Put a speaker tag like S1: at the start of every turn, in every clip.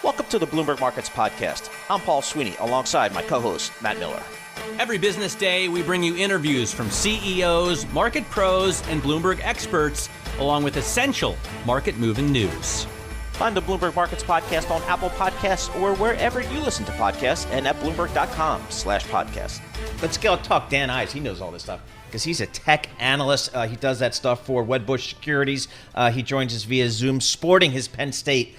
S1: Welcome to the Bloomberg Markets Podcast. I'm Paul Sweeney, alongside my co-host, Matt Miller.
S2: Every business day, we bring you interviews from CEOs, market pros, and Bloomberg experts, along with essential market-moving news.
S1: Find the Bloomberg Markets Podcast on Apple Podcasts or wherever you listen to podcasts and at Bloomberg.com/podcast. Let's go talk Dan Ives. He knows all this stuff because he's a tech analyst. He does that stuff for WedBush Securities. He joins us via Zoom, sporting his Penn State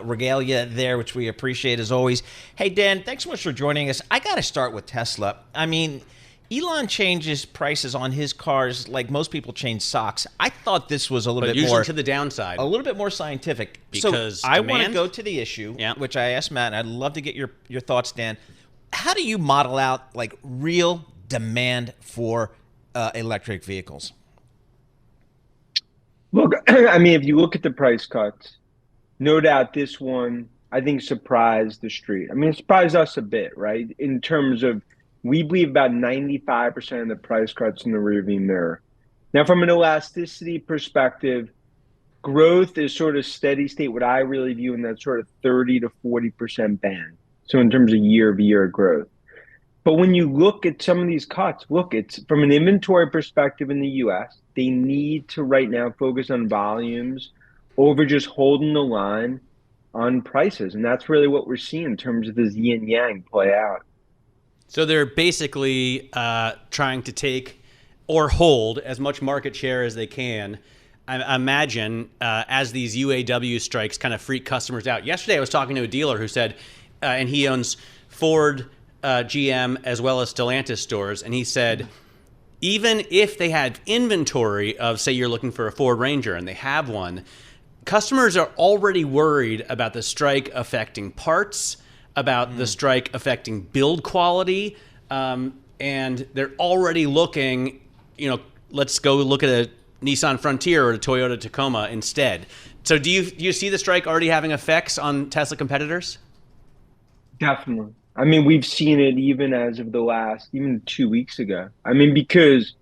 S1: regalia there, which we appreciate as always. Hey, Dan, thanks so much for joining us. I got to start with Tesla. I mean, Elon changes prices on his cars like most people change socks. I thought this was a little bit more
S2: to the downside,
S1: a little bit more scientific.
S2: Because
S1: so I want to go to the issue, which I asked Matt, and I'd love to get your thoughts, Dan. How do you model out like real demand for electric vehicles?
S3: Look, I mean, if you look at the price cuts, no doubt this one, I think, surprised the street. I mean, it surprised us a bit, right? In terms of, we believe about 95% of the price cuts in the rearview mirror. Now, from an elasticity perspective, growth is sort of steady state, what I really view in that sort of 30 to 40% band. So in terms of year-over-year growth. But when you look at some of these cuts, look, it's from an inventory perspective in the U.S., they need to right now focus on volumes over just holding the line on prices. And that's really what we're seeing in terms of this yin yang play out.
S2: So they're basically trying to take or hold as much market share as they can. I imagine as these UAW strikes kind of freak customers out. Yesterday I was talking to a dealer who said, and he owns Ford, GM, as well as Stellantis stores, and he said, even if they had inventory of, say you're looking for a Ford Ranger and they have one, customers are already worried about the strike affecting parts, about the strike affecting build quality, and they're already looking, let's go look at a Nissan Frontier or a Toyota Tacoma instead. So do you see the strike already having effects on Tesla competitors?
S3: Definitely. I mean, we've seen it even as of even 2 weeks ago. I mean, because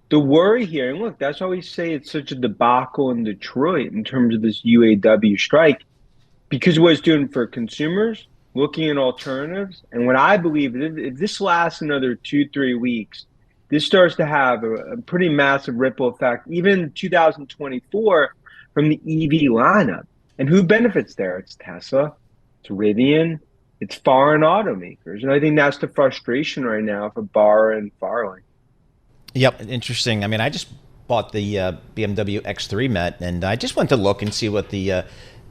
S3: the worry here, and look, that's why we say it's such a debacle in Detroit in terms of this UAW strike, because what it's doing for consumers, looking at alternatives. And what I believe, if this lasts another 2-3 weeks, this starts to have a pretty massive ripple effect, even in 2024 from the EV lineup. And who benefits there? It's Tesla, it's Rivian, it's foreign automakers. And I think that's the frustration right now for Barra and Farley.
S1: Yep, interesting. I mean, I just bought the BMW X3, Matt, and I just went to look and see what the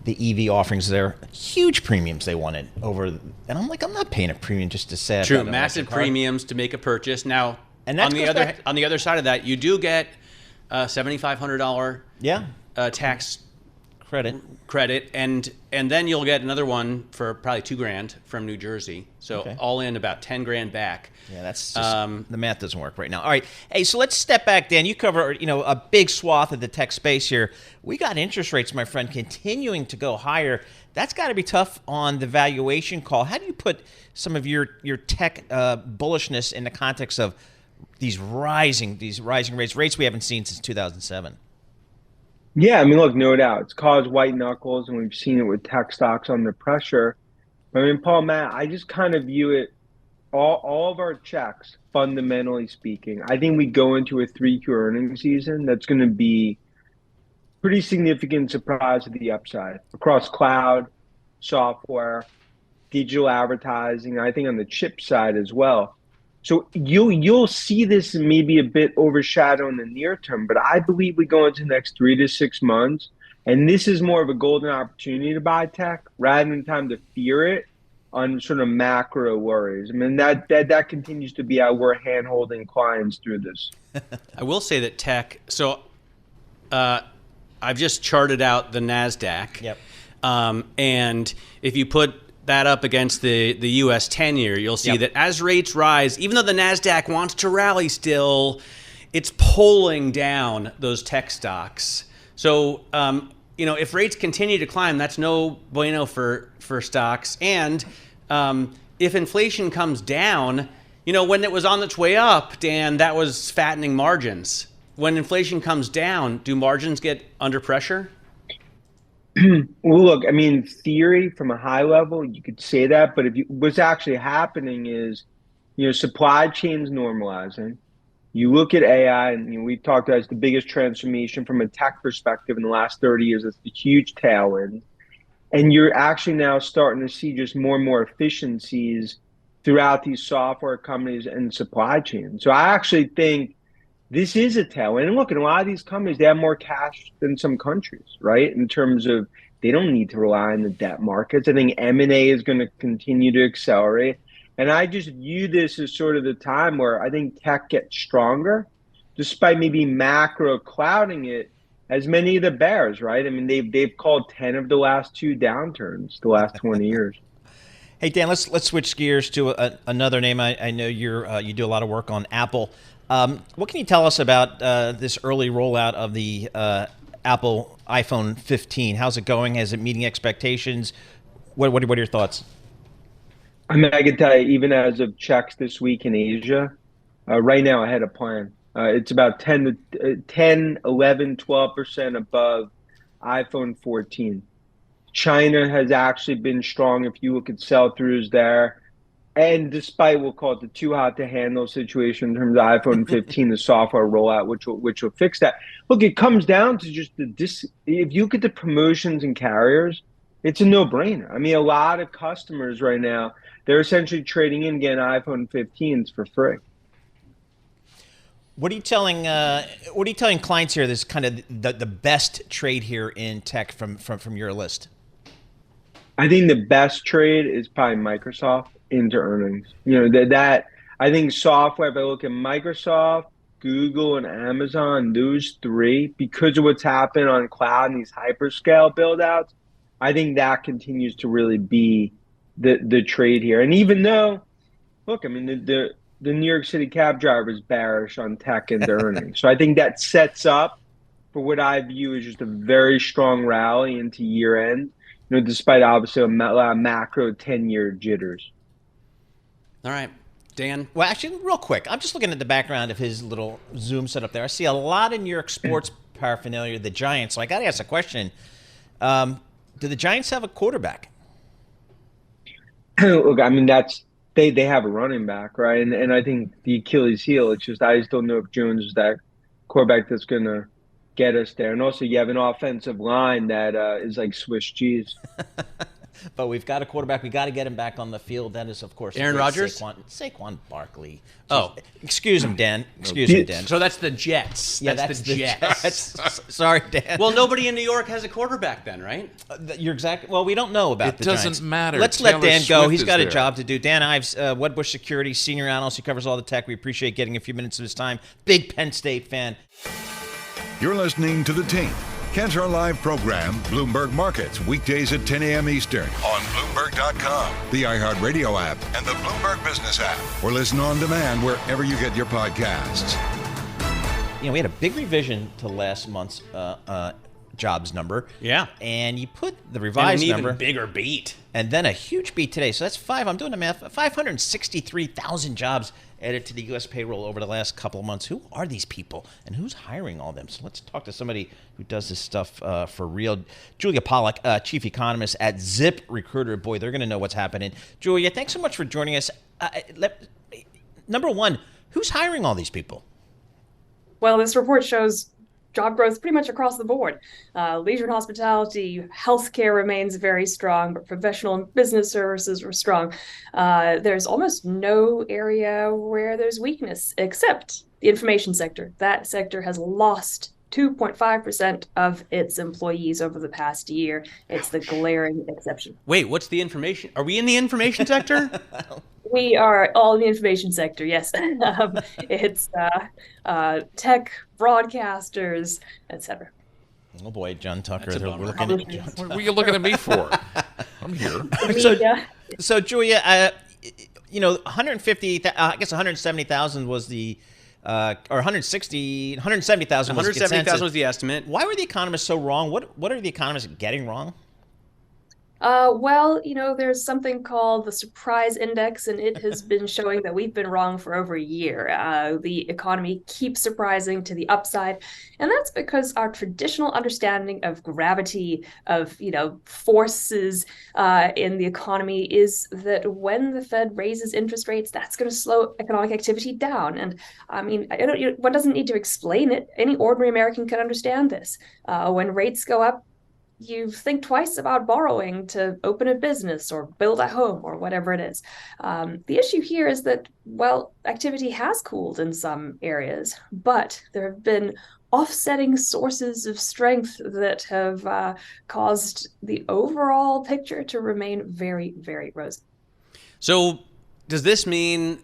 S1: EV offerings there. Huge premiums they wanted over, and I'm like, I'm not paying a premium just to say.
S2: True, massive premiums to make a purchase. Now,
S1: and
S2: on the other side of that, you do get a $7,500 tax credit, and then you'll get another one for probably $2,000 from New Jersey. So all in about $10,000 back.
S1: Yeah, that's just, the math doesn't work right now. All right, hey, so let's step back, Dan. You cover a big swath of the tech space here. We got interest rates, my friend, continuing to go higher. That's got to be tough on the valuation call. How do you put some of your tech bullishness in the context of these rising rates we haven't seen since 2007?
S3: Yeah, I mean, look, no doubt. It's caused white knuckles, and we've seen it with tech stocks under pressure. I mean, Paul, Matt, I just kind of view it, all of our checks, fundamentally speaking, I think we go into a 3Q earnings season that's going to be pretty significant surprise to the upside across cloud, software, digital advertising, I think on the chip side as well. So you'll see this maybe a bit overshadowed in the near term, but I believe we go into the next 3 to 6 months, and this is more of a golden opportunity to buy tech rather than time to fear it on sort of macro worries. I mean, that continues to be how we're hand-holding clients through this.
S2: I will say that tech, so I've just charted out the NASDAQ.
S1: Yep.
S2: And if you put that up against the U.S. 10-year, you'll see that as rates rise, even though the NASDAQ wants to rally still, it's pulling down those tech stocks. So, if rates continue to climb, that's no bueno for stocks. And if inflation comes down, when it was on its way up, Dan, that was fattening margins. When inflation comes down, do margins get under pressure?
S3: Well, look, I mean, in theory, from a high level, you could say that, but what's actually happening is, supply chains normalizing. You look at AI, and we've talked about it's the biggest transformation from a tech perspective in the last 30 years. It's the huge tailwind. And you're actually now starting to see just more and more efficiencies throughout these software companies and supply chains. So I actually think this is a tailwind. And look, in a lot of these companies, they have more cash than some countries, right? In terms of they don't need to rely on the debt markets. I think M&A is going to continue to accelerate. And I just view this as sort of the time where I think tech gets stronger, despite maybe macro clouding it, as many of the bears, right? I mean, they've called 10 of the last 2 downturns the last 20 years.
S1: Hey, Dan, let's switch gears to another name. I know you do a lot of work on Apple. What can you tell us about this early rollout of the Apple iPhone 15? How's it going? Is it meeting expectations? What are your thoughts?
S3: I mean, I can tell you, even as of checks this week in Asia, right now I had a plan. It's about 10, 11, 12% above iPhone 14. China has actually been strong if you look at sell-throughs there. And despite we'll call it the too hot to handle situation in terms of iPhone 15, the software rollout, which will fix that. Look, it comes down to just if you look at the promotions and carriers, it's a no-brainer. I mean, a lot of customers right now, they're essentially trading in getting iPhone 15s for free.
S1: What are you telling clients here? This is kind of the best trade here in tech from your list.
S3: I think the best trade is probably Microsoft into earnings. That I think software. If I look at Microsoft, Google, and Amazon, those 3, because of what's happened on cloud and these hyperscale build-outs, I think that continues to really be the trade here. And even though, look, I mean, the New York City cab driver is bearish on tech and their earnings. So I think that sets up for what I view as just a very strong rally into year end, despite obviously a macro 10-year jitters.
S2: All right, Dan.
S1: Well, actually, real quick, I'm just looking at the background of his little Zoom setup there. I see a lot of New York sports paraphernalia, the Giants. So I got to ask a question. Do the Giants have a quarterback?
S3: Look, I mean, they have a running back, right? And I think the Achilles heel, it's just I just don't know if Jones is that quarterback that's going to get us there. And also, you have an offensive line that is like Swiss cheese.
S1: But we've got a quarterback. We got to get him back on the field. That is, of course,
S2: Aaron Rodgers?
S1: Saquon Barkley.
S2: Oh.
S1: Excuse him, Dan. Excuse me, Dan.
S2: So that's the Jets.
S1: Yeah,
S2: that's the Jets.
S1: Sorry, Dan.
S2: Well, nobody in New York has a quarterback then, right?
S1: You're exactly. Well, we don't know about the Giants.
S4: It doesn't matter.
S1: Let's let Dan go.
S4: Swift
S1: He's got a
S4: there.
S1: job to do. Dan Ives, WedBush Securities, senior analyst. He covers all the tech. We appreciate getting a few minutes of his time. Big Penn State fan.
S5: You're listening to The Team. Catch our live program, Bloomberg Markets, weekdays at 10 a.m. Eastern on Bloomberg.com, the iHeartRadio app, and the Bloomberg Business app, or listen on demand wherever you get your podcasts.
S1: We had a big revision to last month's jobs number.
S2: Yeah.
S1: And you put the revised
S2: and an
S1: number.
S2: even bigger beat.
S1: And then a huge beat today. So that's I'm doing the math, 563,000 jobs added to the U.S. payroll over the last couple of months. Who are these people and who's hiring all them? So let's talk to somebody who does this stuff for real. Julia Pollak, chief economist at ZipRecruiter. Boy, they're going to know what's happening. Julia, thanks so much for joining us. Number one, who's hiring all these people?
S6: Well, this report shows job growth pretty much across the board. Leisure and hospitality, healthcare remains very strong, but professional and business services were strong. There's almost no area where there's weakness except the information sector. That sector has lost 2.5% of its employees over the past year. It's the glaring exception.
S2: Wait, what's the information? Are we in the information sector?
S6: We are all in the information sector, yes. It's tech, broadcasters, etc.
S1: Oh boy, John Tucker.
S2: That's a bummer.
S1: We're looking at John Tucker.
S4: What are you looking at me for? I'm here.
S1: So Julia, 150, I guess 170,000 was the, or 170,000 was the consensus.
S2: 170,000 was the estimate.
S1: Why were the economists so wrong? What are the economists getting wrong?
S6: Well, there's something called the surprise index, and it has been showing that we've been wrong for over a year. The economy keeps surprising to the upside, and that's because our traditional understanding of gravity, of forces in the economy, is that when the Fed raises interest rates, that's going to slow economic activity down. And I mean, one doesn't need to explain it. Any ordinary American can understand this. When rates go up, you think twice about borrowing to open a business or build a home or whatever it is. The issue here is that, well, activity has cooled in some areas, but there have been offsetting sources of strength that have caused the overall picture to remain very, very rosy.
S2: So does this mean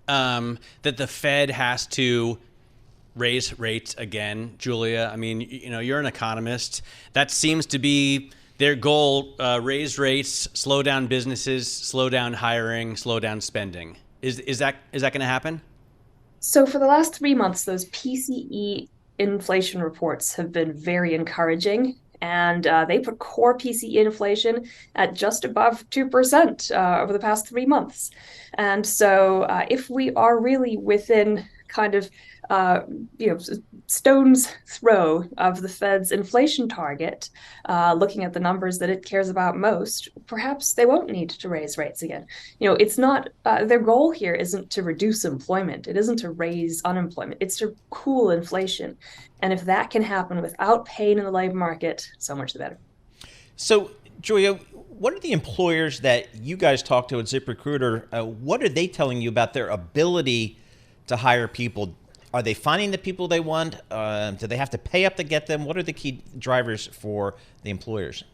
S2: that the Fed has to raise rates again, Julia? I mean, you're an economist. That seems to be their goal: raise rates, slow down businesses, slow down hiring, slow down spending. Is that going to happen?
S6: So for the last 3 months, those PCE inflation reports have been very encouraging, and they put core PCE inflation at just above 2% over the past 3 months. And so if we are really within kind of stone's throw of the Fed's inflation target, looking at the numbers that it cares about most, perhaps they won't need to raise rates again. It's not, their goal here isn't to reduce employment. It isn't to raise unemployment. It's to cool inflation. And if that can happen without pain in the labor market, so much the better.
S1: So, Julia, what are the employers that you guys talk to at ZipRecruiter? What are they telling you about their ability to hire people? Are they finding the people they want? Do they have to pay up to get them? What are the key drivers for the employers?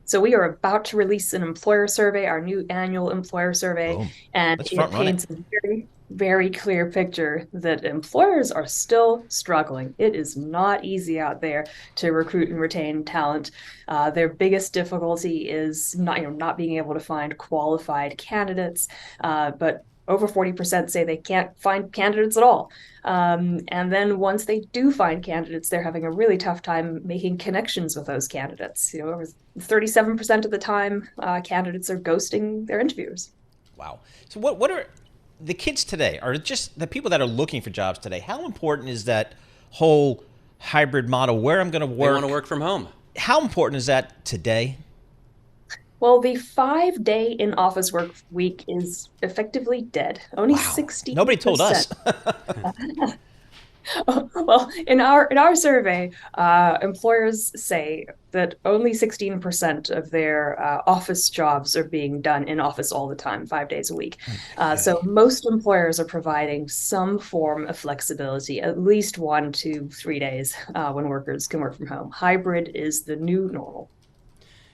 S6: So we are about to release an employer survey, our new annual employer survey, and it paints a very, very clear picture that employers are still struggling. It is not easy out there to recruit and retain talent. Their biggest difficulty is not being able to find qualified candidates, but over 40% say they can't find candidates at all. And then once they do find candidates, they're having a really tough time making connections with those candidates. Over 37% of the time, candidates are ghosting their interviewers.
S1: Wow. So what are the kids today, or just the people that are looking for jobs today? How important is that whole hybrid model where I'm going to work?
S2: They want to work from home.
S1: How important is that today?
S6: Well, the 5-day in-office work week is effectively dead. Only 60%.
S1: Nobody told us.
S6: Well, in our survey, employers say that only 16% of their office jobs are being done in office all the time, 5 days a week. So most employers are providing some form of flexibility, at least 1 to 3 days when workers can work from home. Hybrid is the new normal.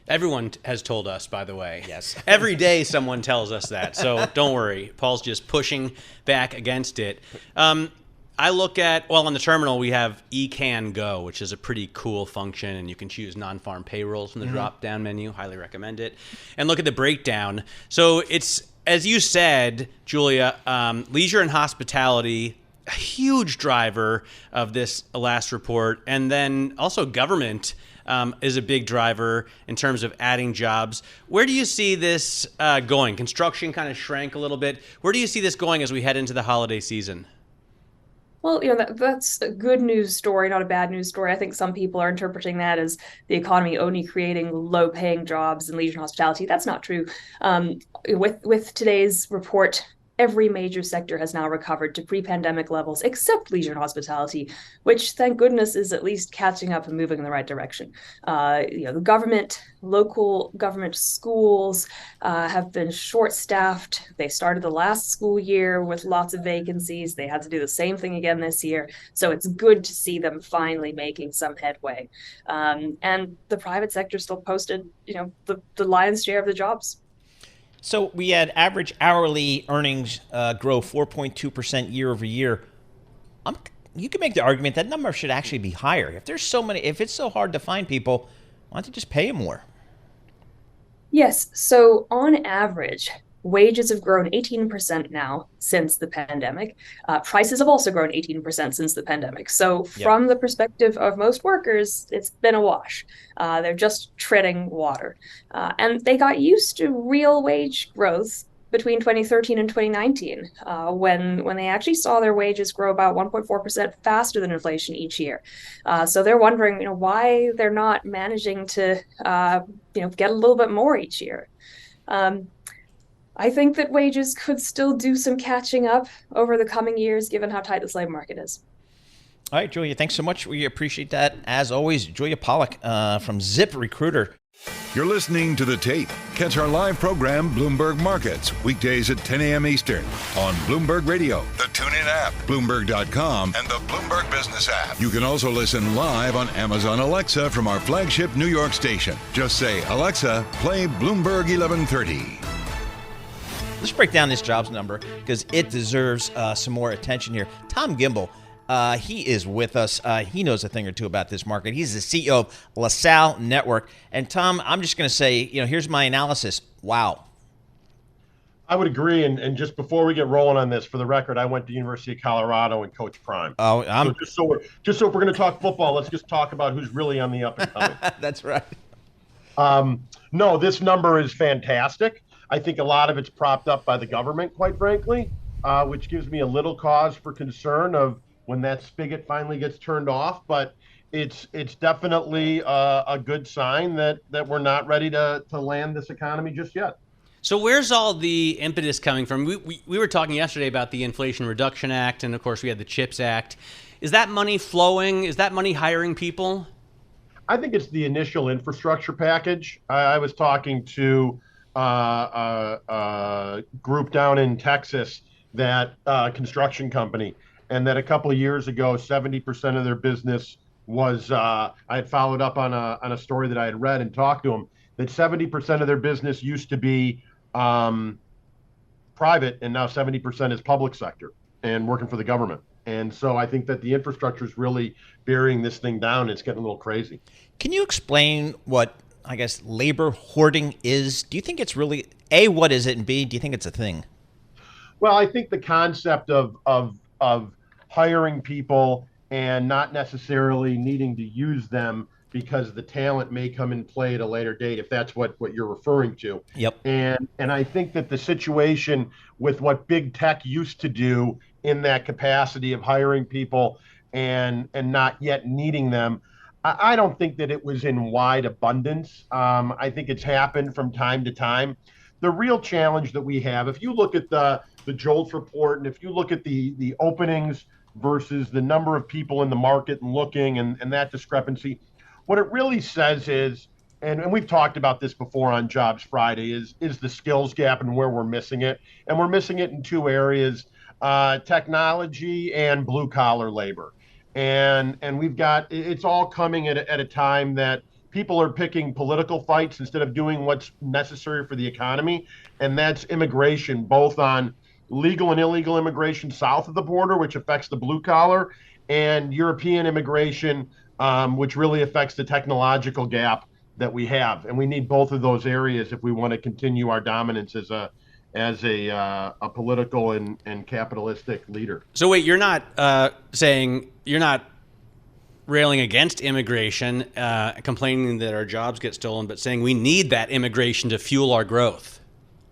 S2: Everyone has told us, by the way.
S1: Yes.
S2: Every day someone tells us that. So don't worry. Paul's just pushing back against it. I look at, on the terminal, we have eCan Go, which is a pretty cool function, and you can choose non-farm payrolls from the drop-down menu. Highly recommend it. And look at the breakdown. So it's, as you said, Julia, leisure and hospitality, a huge driver of this last report. And then also government is a big driver in terms of adding jobs. Where do you see this going? Construction kind of shrank a little bit. Where do you see this going as we head into the holiday season?
S6: Well, that's a good news story, not a bad news story. I think some people are interpreting that as the economy only creating low-paying jobs in leisure and hospitality. That's not true. With today's report, every major sector has now recovered to pre-pandemic levels, except leisure and hospitality, which, thank goodness, is at least catching up and moving in the right direction. The government, local government schools have been short-staffed. They started the last school year with lots of vacancies. They had to do the same thing again this year. So it's good to see them finally making some headway. And the private sector still posted, the lion's share of the jobs.
S1: So we had average hourly earnings grow 4.2% year over year. You can make the argument that number should actually be higher. If it's so hard to find people, why don't you just pay them more?
S6: Yes. So on average, Wages have grown 18% now since the pandemic. Prices have also grown 18% since the pandemic. So from the perspective of most workers, it's been a wash. They're just treading water. And they got used to real wage growth between 2013 and 2019, when they actually saw their wages grow about 1.4% faster than inflation each year. So they're wondering, why they're not managing to, get a little bit more each year. I think that wages could still do some catching up over the coming years, given how tight this labor market is.
S1: All right, Julia, thanks so much. We appreciate that. As always, Julia Pollak from ZipRecruiter.
S5: You're listening to The Tape. Catch our live program, Bloomberg Markets, weekdays at 10 a.m. Eastern on Bloomberg Radio, the TuneIn app, Bloomberg.com, and the Bloomberg Business app. You can also listen live on Amazon Alexa from our flagship New York station. Just say, Alexa, play Bloomberg 1130.
S1: Let's break down this jobs number because it deserves some more attention here. Tom Gimbel, he is with us. He knows a thing or two about this market. He's the CEO of LaSalle Network. And Tom, I'm just going to say, here's my analysis. Wow.
S7: I would agree. And just before we get rolling on this, for the record, I went to University of Colorado and coached Prime.
S1: Oh,
S7: so if we're going to talk football, let's just talk about who's really on the up and coming.
S1: That's right.
S7: No, this number is fantastic. I think a lot of it's propped up by the government, quite frankly, which gives me a little cause for concern of when that spigot finally gets turned off. But it's definitely a good sign that we're not ready to land this economy just yet.
S2: So where's all the impetus coming from? We were talking yesterday about the Inflation Reduction Act, and of course we had the CHIPS Act. Is that money flowing? Is that money hiring people?
S7: I think it's the initial infrastructure package. I was talking to a group down in Texas, that construction company, and that a couple of years ago, 70% of their business was, I had followed up on a story that I had read and talked to them, that 70% of their business used to be private, and now 70% is public sector and working for the government. And so I think that the infrastructure is really burying this thing down. It's getting a little crazy.
S1: Can you explain what, I guess, labor hoarding is? Do you think it's really, A, what is it, and B, do you think it's a thing?
S7: Well, I think the concept of hiring people and not necessarily needing to use them because the talent may come in play at a later date, if that's what you're referring to.
S1: Yep.
S7: And I think that the situation with what big tech used to do in that capacity of hiring people and not yet needing them, I don't think that it was in wide abundance. I think it's happened from time to time. The real challenge that we have, if you look at the JOLTS report, and if you look at the openings versus the number of people in the market and looking and that discrepancy, what it really says is, and we've talked about this before on Jobs Friday, is the skills gap and where we're missing it. And we're missing it in two areas, technology and blue collar labor. And we've got, it's all coming at a time that people are picking political fights instead of doing what's necessary for the economy. And that's immigration, both on legal and illegal immigration south of the border, which affects the blue collar, and European immigration, which really affects the technological gap that we have. And we need both of those areas if we want to continue our dominance as a political and capitalistic leader.
S2: So wait, you're not saying, you're not railing against immigration, complaining that our jobs get stolen, but saying we need that immigration to fuel our growth.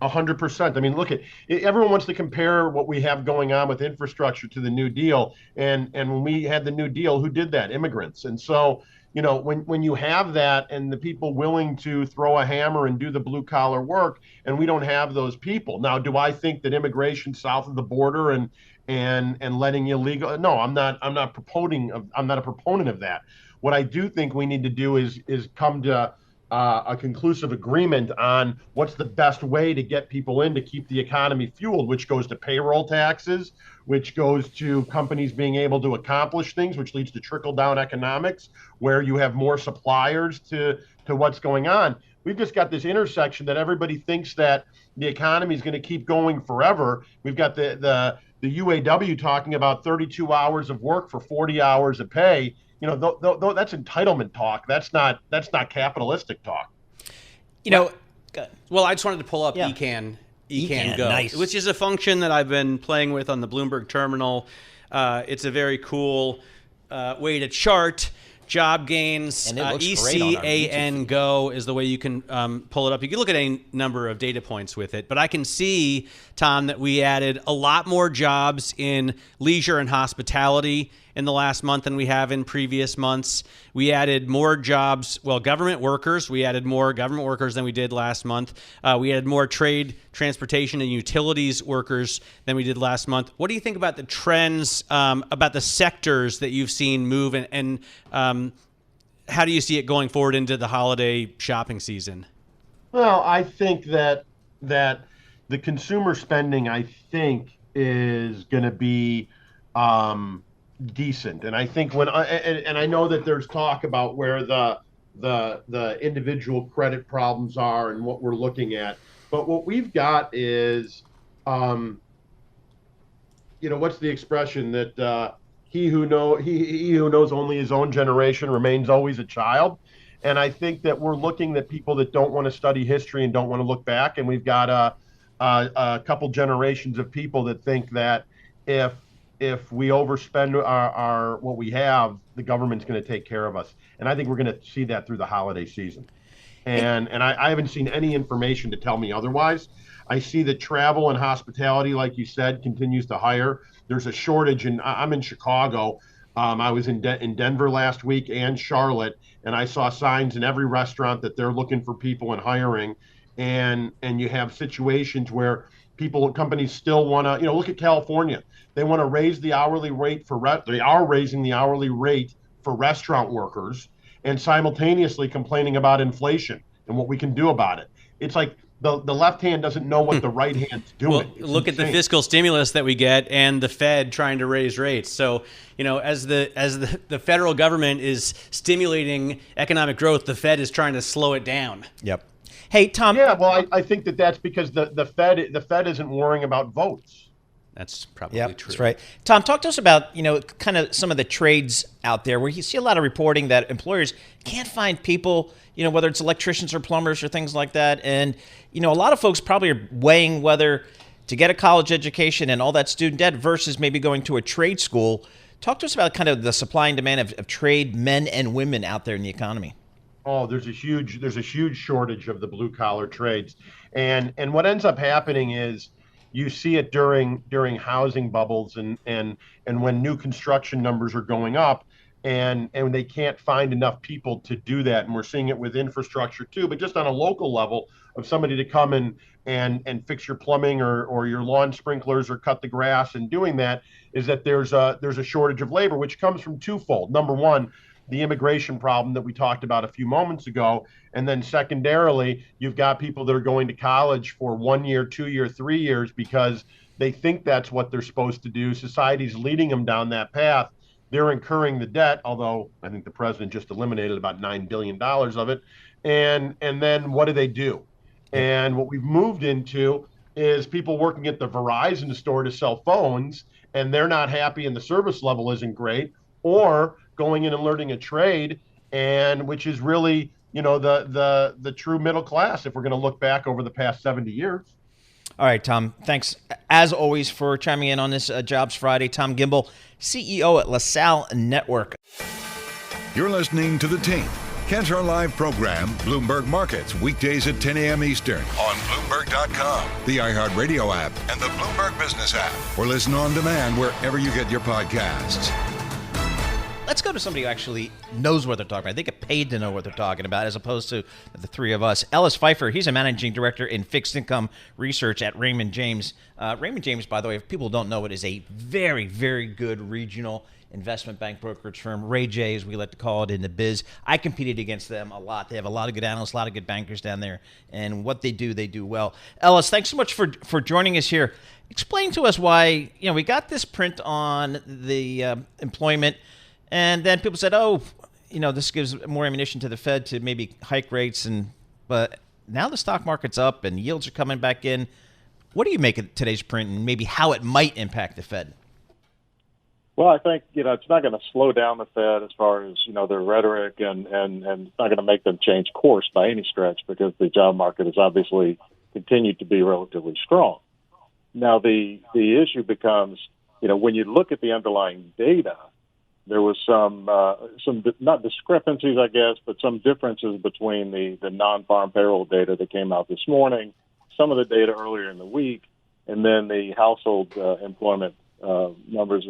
S7: 100%. I mean, look at everyone wants to compare what we have going on with infrastructure to the New Deal. And when we had the New Deal, who did that? Immigrants. And so, when you have that and the people willing to throw a hammer and do the blue collar work, and we don't have those people. Now, do I think that immigration south of the border and letting illegal? No, I'm not a proponent of that. What I do think we need to do is come to a conclusive agreement on what's the best way to get people in to keep the economy fueled, which goes to payroll taxes, which goes to companies being able to accomplish things, which leads to trickle-down economics, where you have more suppliers to what's going on. We've just got this intersection that everybody thinks that the economy is going to keep going forever. We've got the UAW talking about 32 hours of work for 40 hours of pay. That's entitlement talk. That's not capitalistic talk.
S2: Well, I just wanted to pull up Econ ECAN Go,
S1: nice.
S2: which is a function that I've been playing with on the Bloomberg terminal. It's a very cool way to chart job gains.
S1: And it looks great on our YouTube
S2: ECAN Go is the way you can pull it up. You can look at a number of data points with it. But I can see, Tom, that we added a lot more jobs in leisure and hospitality in the last month than we have in previous months. We added more jobs, government workers. We added more government workers than we did last month. We added more trade, transportation, and utilities workers than we did last month. What do you think about the trends, about the sectors that you've seen move, and how do you see it going forward into the holiday shopping season?
S7: Well, I think that the consumer spending, I think, is going to be decent, and I think and I know that there's talk about where the individual credit problems are and what we're looking at, but what we've got is, what's the expression that he who knows only his own generation remains always a child. And I think that we're looking at people that don't want to study history and don't want to look back, and we've got a couple generations of people that think that if we overspend our what we have, the government's going to take care of us. And I think we're going to see that through the holiday season. And I haven't seen any information to tell me otherwise. I see that travel and hospitality, like you said, continues to hire. There's a shortage, and I'm in Chicago. I was in Denver last week and Charlotte, and I saw signs in every restaurant that they're looking for people and hiring. And you have situations where companies still want to, look at California. They want to raise the hourly rate they are raising the hourly rate for restaurant workers and simultaneously complaining about inflation and what we can do about it. It's like the left hand doesn't know what the right hand's doing.
S2: Well, look insane. At the fiscal stimulus that we get and the Fed trying to raise rates. So, as the federal government is stimulating economic growth, the Fed is trying to slow it down.
S1: Yep. Hey, Tom.
S7: Yeah, well, I think that's because the Fed isn't worrying about votes.
S2: That's probably true.
S1: That's right. Tom, talk to us about, kind of some of the trades out there where you see a lot of reporting that employers can't find people, whether it's electricians or plumbers or things like that. And, a lot of folks probably are weighing whether to get a college education and all that student debt versus maybe going to a trade school. Talk to us about kind of the supply and demand of trade men and women out there in the economy.
S7: Oh, there's a huge shortage of the blue collar trades. And what ends up happening is, you see it during housing bubbles and when new construction numbers are going up and they can't find enough people to do that. And we're seeing it with infrastructure too, but just on a local level of somebody to come and fix your plumbing or your lawn sprinklers or cut the grass, and doing that is that there's a shortage of labor, which comes from twofold. Number one, the immigration problem that we talked about a few moments ago. And then secondarily, you've got people that are going to college for 1 year, 2 year, 3 years because they think that's what they're supposed to do. Society's leading them down that path. They're incurring the debt, although I think the president just eliminated about $9 billion of it. And then what do? And what we've moved into is people working at the Verizon store to sell phones, and they're not happy and the service level isn't great, or going in and learning a trade, and which is really, the true middle class if we're going to look back over the past 70 years.
S1: All right, Tom, thanks as always for chiming in on this Jobs Friday. Tom Gimbel, CEO at LaSalle Network.
S5: You're listening to The Team. Catch our live program, Bloomberg Markets, weekdays at 10 a.m. Eastern on Bloomberg.com, the iHeartRadio app, and the Bloomberg Business app, or listen on demand wherever you get your podcasts.
S1: Let's go to somebody who actually knows what they're talking about. They get paid to know what they're talking about, as opposed to the three of us. Ellis Phifer, he's a managing director in fixed income research at Raymond James. Raymond James, by the way, if people don't know it, is a very, very good regional investment bank brokerage firm. Ray J, as we like to call it in the biz. I competed against them a lot. They have a lot of good analysts, a lot of good bankers down there, and what they do well. Ellis, thanks so much for joining us here. Explain to us why, we got this print on the employment. And then people said, this gives more ammunition to the Fed to maybe hike rates. But now the stock market's up and yields are coming back in. What do you make of today's print and maybe how it might impact the Fed?
S8: Well, I think, it's not going to slow down the Fed as far as, their rhetoric and it's not going to make them change course by any stretch, because the job market is obviously, continued to be relatively strong. Now, the issue becomes, when you look at the underlying data, there was some not discrepancies, I guess, but some differences between the non-farm payroll data that came out this morning, some of the data earlier in the week, and then the household employment numbers,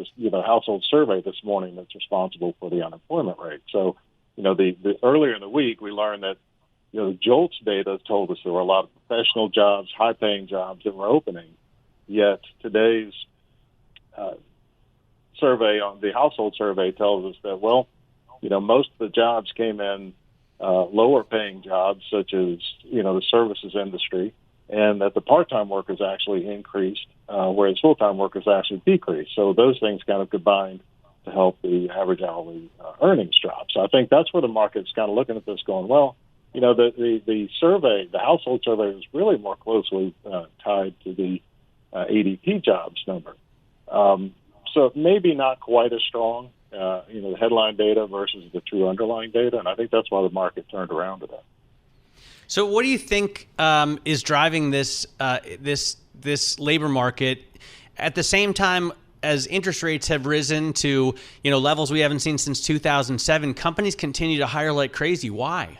S8: household survey this morning that's responsible for the unemployment rate. So, the earlier in the week, we learned that, the JOLTS data told us there were a lot of professional jobs, high-paying jobs that were opening. Yet today's survey on the household survey tells us that, most of the jobs came in lower-paying jobs, such as, the services industry, and that the part-time workers actually increased, whereas full-time workers actually decreased. So those things kind of combined to help the average hourly earnings drop. So I think that's where the market's kind of looking at this going, the survey, the household survey is really more closely tied to the ADP jobs number. So maybe not quite as strong, the headline data versus the true underlying data. And I think that's why the market turned around today.
S2: So what do you think is driving this labor market at the same time as interest rates have risen to, levels we haven't seen since 2007? Companies continue to hire like crazy. Why?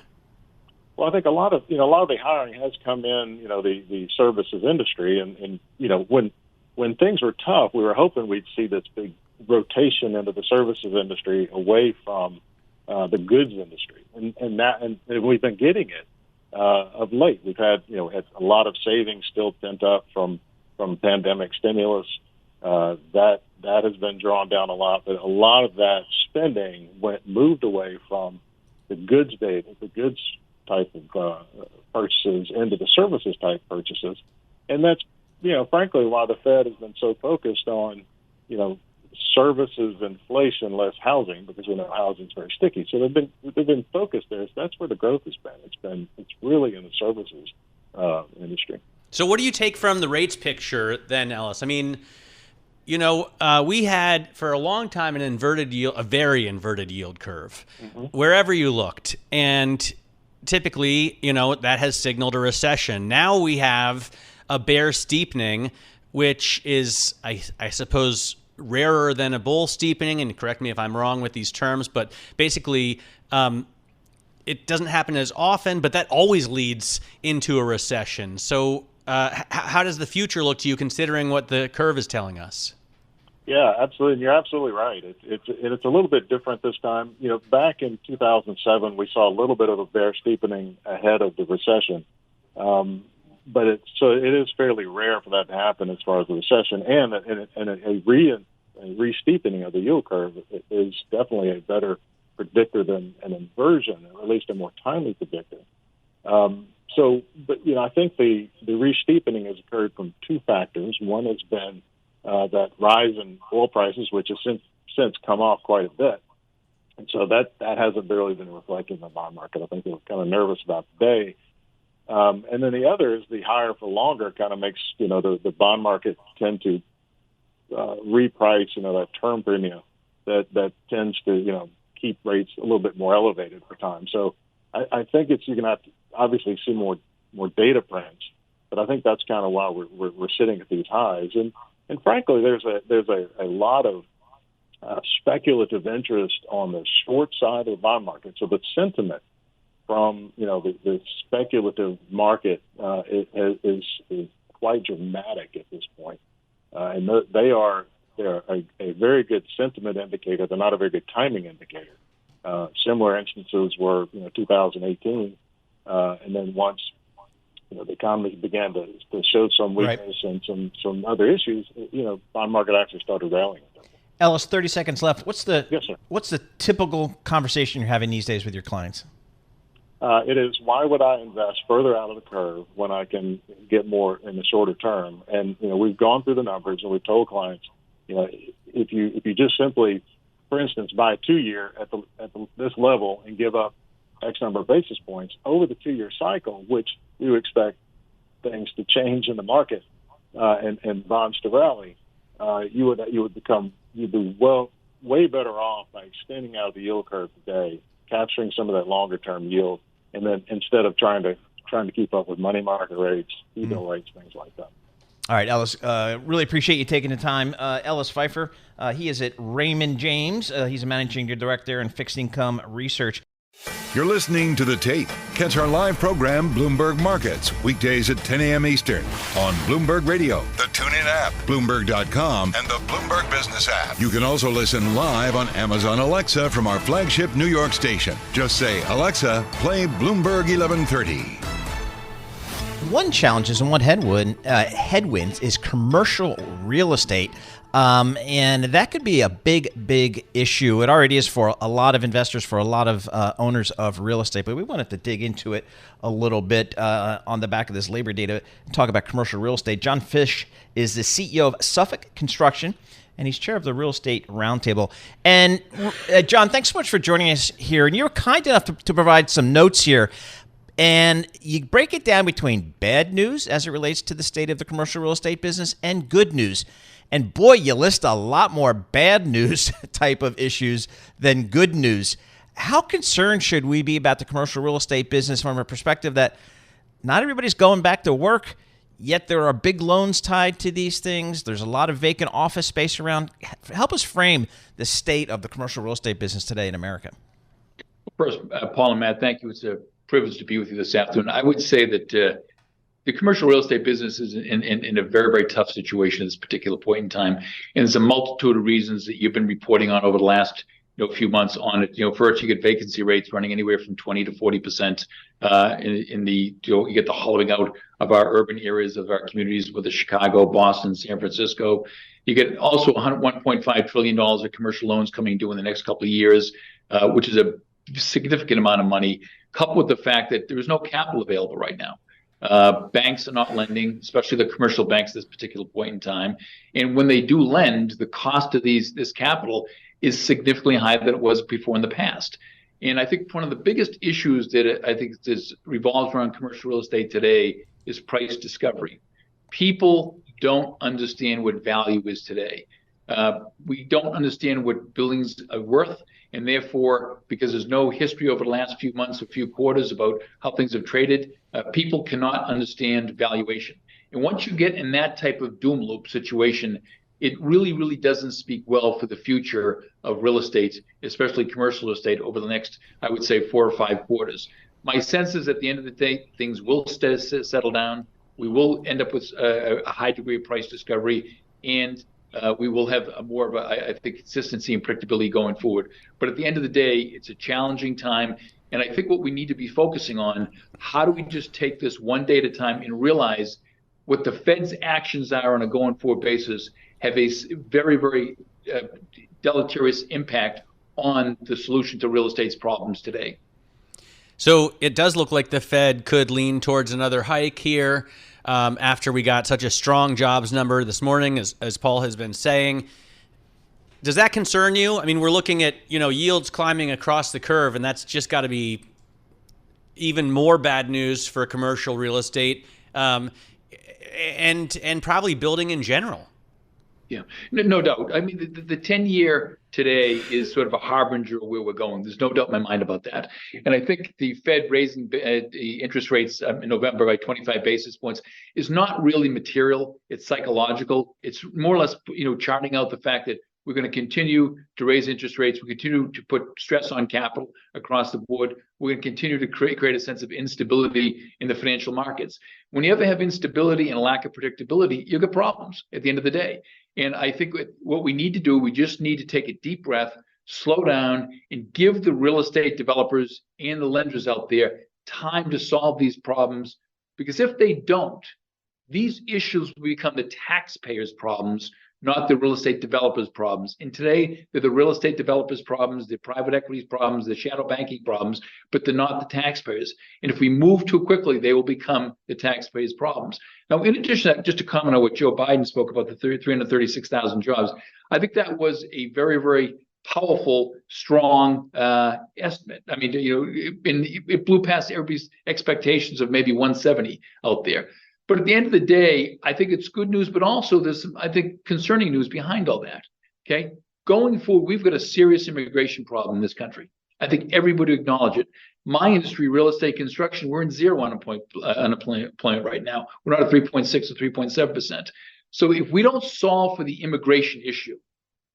S8: Well, I think a lot of the hiring has come in, the services industry, and when things were tough, we were hoping we'd see this big rotation into the services industry away from the goods industry, and we've been getting it of late. We've had had a lot of savings still pent up from pandemic stimulus. That has been drawn down a lot, but a lot of that spending moved away from the goods type of purchases into the services type purchases. And that's, frankly, why the Fed has been so focused on, services inflation, less housing, because we know housing's very sticky. So they've been focused there. So that's where the growth has been. It's really in the services industry.
S2: So what do you take from the rates picture then, Ellis? I mean, we had for a long time a very inverted yield curve, wherever you looked. And typically, that has signaled a recession. Now we have a bear steepening, which is, I suppose, rarer than a bull steepening. And correct me if I'm wrong with these terms, but basically, it doesn't happen as often, but that always leads into a recession. So how does the future look to you, considering what the curve is telling us?
S8: Yeah, absolutely. And you're absolutely right. It's a little bit different this time. Back in 2007, we saw a little bit of a bear steepening ahead of the recession. But it is fairly rare for that to happen as far as the recession, and a re-steepening of the yield curve is definitely a better predictor than an inversion, or at least a more timely predictor. But I think the re-steepening has occurred from two factors. One has been that rise in oil prices, which has since come off quite a bit. And so that hasn't really been reflected in the bond market. I think they were kind of nervous about today. And then the other is the higher for longer kind of makes, the bond market tend to reprice, that term premium that tends to, keep rates a little bit more elevated for time. So I think you're going to have to obviously see more data prints, but I think that's kind of why we're sitting at these highs. And frankly, there's a lot of speculative interest on the short side of the bond market. So the sentiment from the speculative market is quite dramatic at this point, and they're a very good sentiment indicator. They're not a very good timing indicator. Similar instances were 2018, and then once the economy began to show some weakness and some other issues, bond market actually started rallying.
S1: Ellis, 30 seconds left. What's
S8: Yes, sir.
S1: What's the typical conversation you're having these days with your clients?
S8: It is, why would I invest further out of the curve when I can get more in the shorter term? And we've gone through the numbers and we've told clients, if you just simply, for instance, buy a 2-year at this level and give up X number of basis points over the 2-year cycle, which we would expect things to change in the market and bonds to rally, you'd be way better off by extending out the yield curve today, capturing some of that longer term yield, and then instead of trying to trying to keep up with money market rates, T-bill rates, things like that.
S1: All right, Ellis, really appreciate you taking the time. Ellis Phifer, he is at Raymond James. He's a managing director in fixed income research.
S5: You're listening to The Tape. Catch our live program, Bloomberg Markets, weekdays at 10 a.m. Eastern on Bloomberg Radio, the TuneIn app, Bloomberg.com, and the Bloomberg Business app. You can also listen live on Amazon Alexa from our flagship New York station. Just say, Alexa, play Bloomberg 1130.
S1: One challenge and one headwinds is commercial real estate. And that could be a big issue. It already is for a lot of investors, for a lot of owners of real estate. But we wanted to dig into it a little bit on the back of this labor data and talk about commercial real estate. John Fish is the CEO of Suffolk Construction, and he's chair of the Real Estate Roundtable. And John, thanks so much for joining us here. And you were kind enough to provide some notes here. And you break it down between bad news as it relates to the state of the commercial real estate business and good news. And boy, you list a lot more bad news type of issues than good news. How concerned should we be about the commercial real estate business from a perspective that not everybody's going back to work, yet there are big loans tied to these things? There's a lot of vacant office space around. Help us frame the state of the commercial real estate business today in America.
S9: First, Paul and Matt, thank you. It's a privilege to be with you this afternoon. I would say that the commercial real estate business is in a very tough situation at this particular point in time, and there's a multitude of reasons that you've been reporting on over the last few months on it. First, you get vacancy rates running anywhere from 20 to 40%. You get the hollowing out of our urban areas of our communities, whether Chicago, Boston, San Francisco. You get also $1.5 trillion of commercial loans coming due in the next couple of years, which is a significant amount of money, coupled with the fact that there is no capital available right now. Banks are not lending, especially the commercial banks at this particular point in time. And when they do lend, the cost of this capital is significantly higher than it was before in the past. And I think one of the biggest issues that I think revolves around commercial real estate today is price discovery. People don't understand what value is today. We don't understand what buildings are worth. And therefore, because there's no history over the last few months or few quarters about how things have traded, people cannot understand valuation. And once you get in that type of doom loop situation, it really doesn't speak well for the future of real estate, especially commercial real estate, over the next, I would say, 4 or 5 quarters. My sense is at the end of the day, things will settle down. We will end up with a high degree of price discovery, and we will have more of I think, consistency and predictability going forward. But at the end of the day, it's a challenging time. And I think what we need to be focusing on, how do we just take this one day at a time and realize what the Fed's actions are on a going forward basis have a very deleterious impact on the solution to real estate's problems today.
S2: So it does look like the Fed could lean towards another hike here after we got such a strong jobs number this morning, as Paul has been saying. Does that concern you? I mean, we're looking at yields climbing across the curve, and that's just got to be even more bad news for commercial real estate and probably building in general.
S9: Yeah, no doubt. I mean, the 10-year today is sort of a harbinger of where we're going. There's no doubt in my mind about that. And I think the Fed raising the interest rates in November by 25 basis points is not really material. It's psychological. It's more or less, charting out the fact that we're going to continue to raise interest rates. We continue to put stress on capital across the board. We're going to continue to create a sense of instability in the financial markets. When you ever have instability and a lack of predictability, you get problems at the end of the day. And I think what we need to do, we just need to take a deep breath, slow down, and give the real estate developers and the lenders out there time to solve these problems. Because if they don't, these issues will become the taxpayers' problems, not the real estate developers' problems. And today, they're the real estate developers' problems, the private equities problems, the shadow banking problems, but they're not the taxpayers. And if we move too quickly, they will become the taxpayers' problems. Now, in addition to that, just to comment on what Joe Biden spoke about, the 336,000 jobs, I think that was a very powerful, strong estimate. I mean, it blew past everybody's expectations of maybe 170 out there. But at the end of the day, I think it's good news, but also there's some, I think, concerning news behind all that. Okay, going forward, we've got a serious immigration problem in this country. I think everybody acknowledge it. My industry, real estate construction, we're in zero unemployment right now. We're not at 3.6 or 3.7%. So if we don't solve for the immigration issue,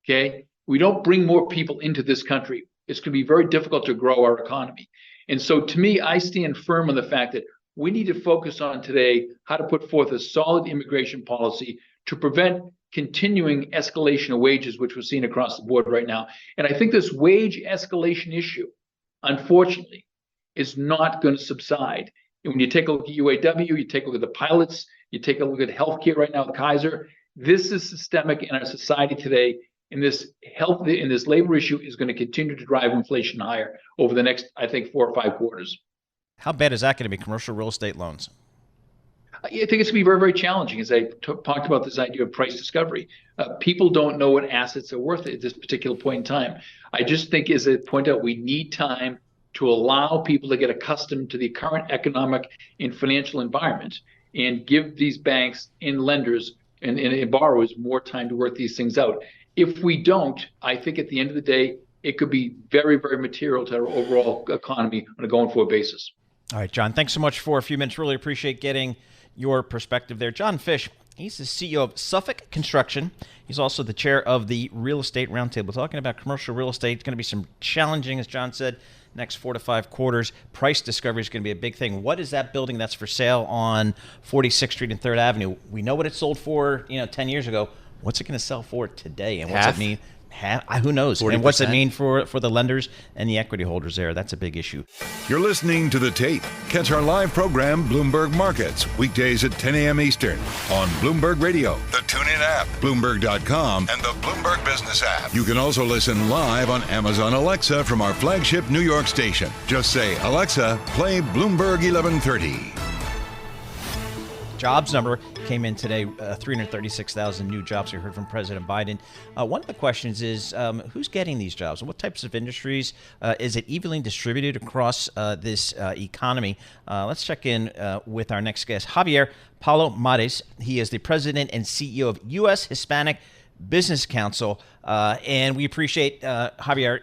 S9: okay, we don't bring more people into this country, it's going to be very difficult to grow our economy. And so to me, I stand firm on the fact that we need to focus on today how to put forth a solid immigration policy to prevent continuing escalation of wages, which we're seeing across the board right now. And I think this wage escalation issue, unfortunately, is not going to subside. And when you take a look at UAW, you take a look at the pilots, you take a look at healthcare right now with Kaiser, this is systemic in our society today. And this labor issue is going to continue to drive inflation higher over the next, I think, 4 or 5 quarters.
S1: How bad is that going to be, commercial real estate loans?
S9: I think it's going to be very, very challenging. As I talked about this idea of price discovery, people don't know what assets are worth at this particular point in time. I just think, as I point out, we need time to allow people to get accustomed to the current economic and financial environment and give these banks and lenders and borrowers more time to work these things out. If we don't, I think at the end of the day, it could be very, very material to our overall economy on a going forward basis.
S1: All right, John, thanks so much for a few minutes. Really appreciate getting your perspective there. John Fish, he's the CEO of Suffolk Construction. He's also the chair of the Real Estate Roundtable. Talking about commercial real estate, it's going to be some challenging, as John said, next 4 to 5 quarters. Price discovery is going to be a big thing. What is that building that's for sale on 46th Street and 3rd Avenue? We know what it sold for, 10 years ago. What's it going to sell for today? And what's it mean? Who knows? 40%. And what's it mean for the lenders and the equity holders there? That's a big issue.
S5: You're listening to The Tape. Catch our live program, Bloomberg Markets, weekdays at 10 a.m. Eastern on Bloomberg Radio, the TuneIn app, Bloomberg.com, and the Bloomberg Business app. You can also listen live on Amazon Alexa from our flagship New York station. Just say, Alexa, play Bloomberg 1130.
S1: Jobs number came in today, 336,000 new jobs. We heard from President Biden. One of the questions is, who's getting these jobs? What types of industries? Is it evenly distributed across this economy? Let's check in with our next guest, Javier Palomarez. He is the president and CEO of U.S. Hispanic Business Council. And we appreciate Javier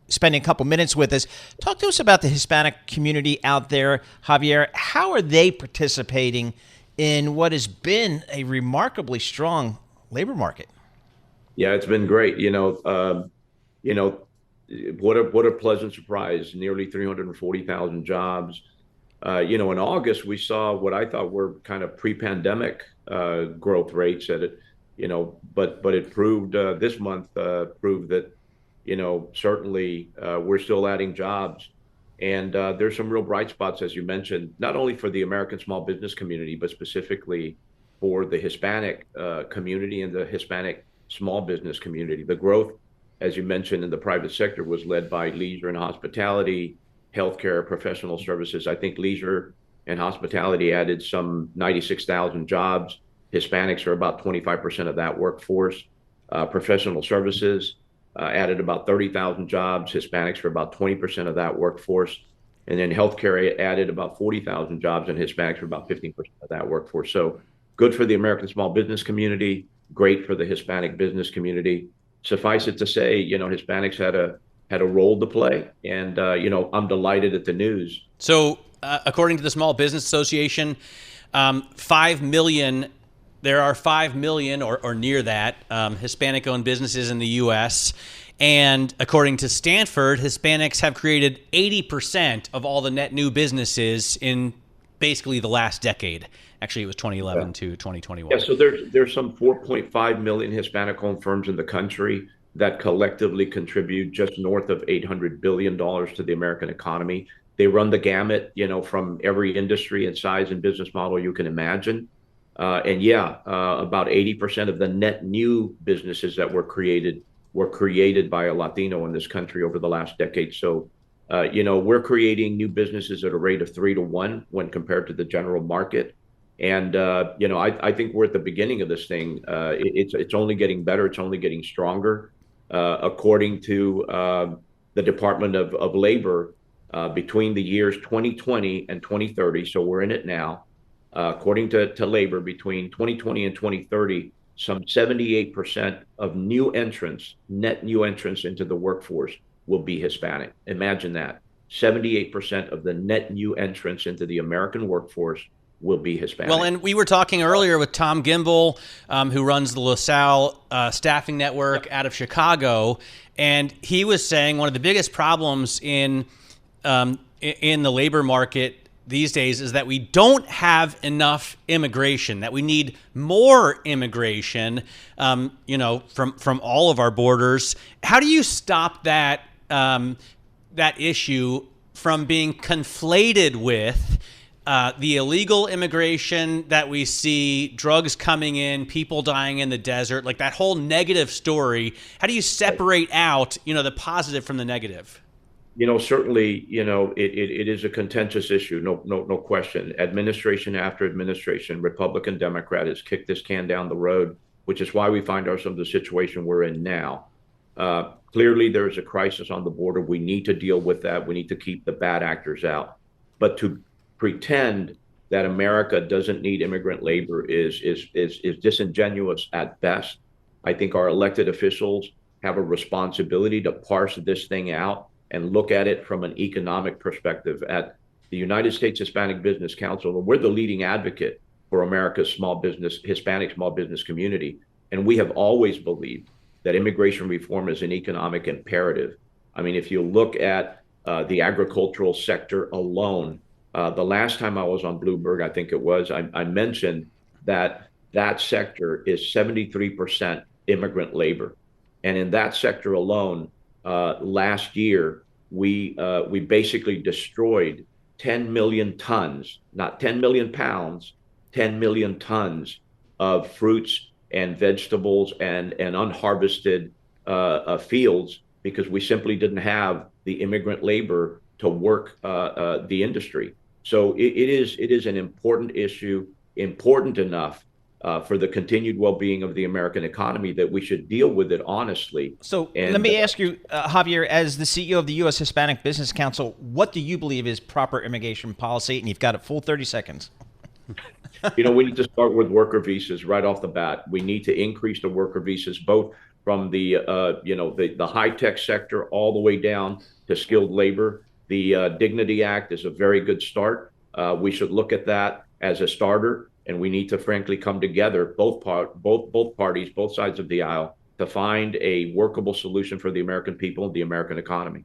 S1: spending a couple minutes with us. Talk to us about the Hispanic community out there, Javier. How are they participating in what has been a remarkably strong labor market?
S10: Yeah, it's been great. What a pleasant surprise. Nearly 340,000 jobs. In August, we saw what I thought were kind of pre-pandemic growth rates at it, but it proved this month proved that, certainly we're still adding jobs. And there's some real bright spots, as you mentioned, not only for the American small business community, but specifically for the Hispanic community and the Hispanic small business community. The growth, as you mentioned, in the private sector was led by leisure and hospitality, healthcare, professional services. I think leisure and hospitality added some 96,000 jobs. Hispanics are about 25% of that workforce. Professional services added about 30,000 jobs. Hispanics are about 20% of that workforce. And then healthcare added about 40,000 jobs, and Hispanics are about 15% of that workforce. So good for the American small business community, great for the Hispanic business community. Suffice it to say, Hispanics had a role to play. And, I'm delighted at the news.
S2: So according to the Small Business Association, 5 million there are 5 million or near that Hispanic-owned businesses in the U.S. And according to Stanford, Hispanics have created 80% of all the net new businesses in basically the last decade. Actually, it was 2011 to 2021.
S10: Yeah, so there's some 4.5 million Hispanic-owned firms in the country that collectively contribute just north of $800 billion to the American economy. They run the gamut, from every industry and size and business model you can imagine. About 80% of the net new businesses that were created by a Latino in this country over the last decade. So, we're creating new businesses at a rate of 3 to 1 when compared to the general market. And, I think we're at the beginning of this thing. It's only getting better. It's only getting stronger. According to the Department of Labor, between the years 2020 and 2030, so we're in it now, according to Labor, between 2020 and 2030, some 78% of net new entrants into the workforce will be Hispanic. Imagine that. 78% of the net new entrants into the American workforce will be Hispanic.
S2: Well, and we were talking earlier with Tom Gimbel, who runs the LaSalle Staffing Network out of Chicago, and he was saying one of the biggest problems in the labor market these days is that we don't have enough immigration, that we need more immigration, from all of our borders. How do you stop that issue from being conflated with the illegal immigration that we see, drugs coming in, people dying in the desert, like that whole negative story? How do you separate out, the positive from the negative?
S10: Certainly, it is a contentious issue, no question. Administration after administration, Republican, Democrat, has kicked this can down the road, which is why we find ourselves in the situation we're in now. Clearly, there is a crisis on the border. We need to deal with that. We need to keep the bad actors out. But to pretend that America doesn't need immigrant labor is disingenuous at best. I think our elected officials have a responsibility to parse this thing out and look at it from an economic perspective. At the United States Hispanic Business Council, we're the leading advocate for America's Hispanic small business community. And we have always believed that immigration reform is an economic imperative. I mean, if you look at the agricultural sector alone, the last time I was on Bloomberg, I think it was, I mentioned that sector is 73% immigrant labor. And in that sector alone, last year, we basically destroyed 10 million tons, not 10 million pounds, 10 million tons of fruits and vegetables and unharvested fields, because we simply didn't have the immigrant labor to work the industry. So it is an important issue, important enough for the continued well-being of the American economy that we should deal with it honestly.
S1: So let me ask you, Javier, as the CEO of the U.S. Hispanic Business Council, what do you believe is proper immigration policy? And you've got a full 30 seconds.
S10: We need to start with worker visas right off the bat. We need to increase the worker visas, both from the high-tech sector all the way down to skilled labor. The Dignity Act is a very good start. We should look at that as a starter, and we need to frankly come together, both parties, both sides of the aisle, to find a workable solution for the American people and the American economy.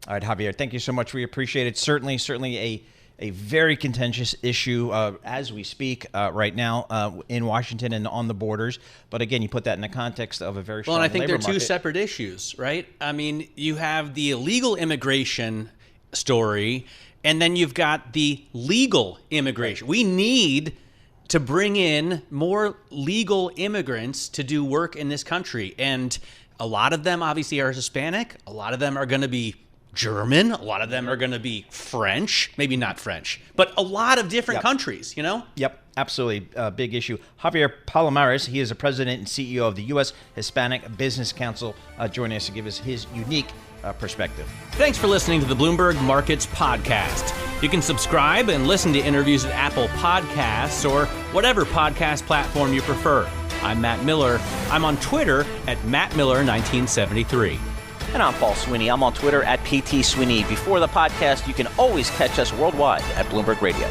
S1: All right, Javier, thank you so much. We appreciate it. Certainly a very contentious issue as we speak right now in Washington and on the borders. But again, you put that in the context of a very strong labor market.
S2: Well, and I think they're two separate issues, right? I mean, you have the illegal immigration story, and then you've got the legal immigration. We need to bring in more legal immigrants to do work in this country. And a lot of them obviously are Hispanic. A lot of them are going to be German. A lot of them are going to be French, maybe not French, but a lot of different countries,
S1: Yep, absolutely. Big issue. Javier Palomarez, he is the president and CEO of the U.S. Hispanic Business Council, joining us to give us his unique perspective.
S2: Thanks for listening to the Bloomberg Markets Podcast. You can subscribe and listen to interviews at Apple Podcasts or whatever podcast platform you prefer. I'm Matt Miller. I'm on Twitter at MattMiller1973.
S1: And I'm Paul Sweeney. I'm on Twitter at PT Sweeney. Before the podcast, you can always catch us worldwide at Bloomberg Radio.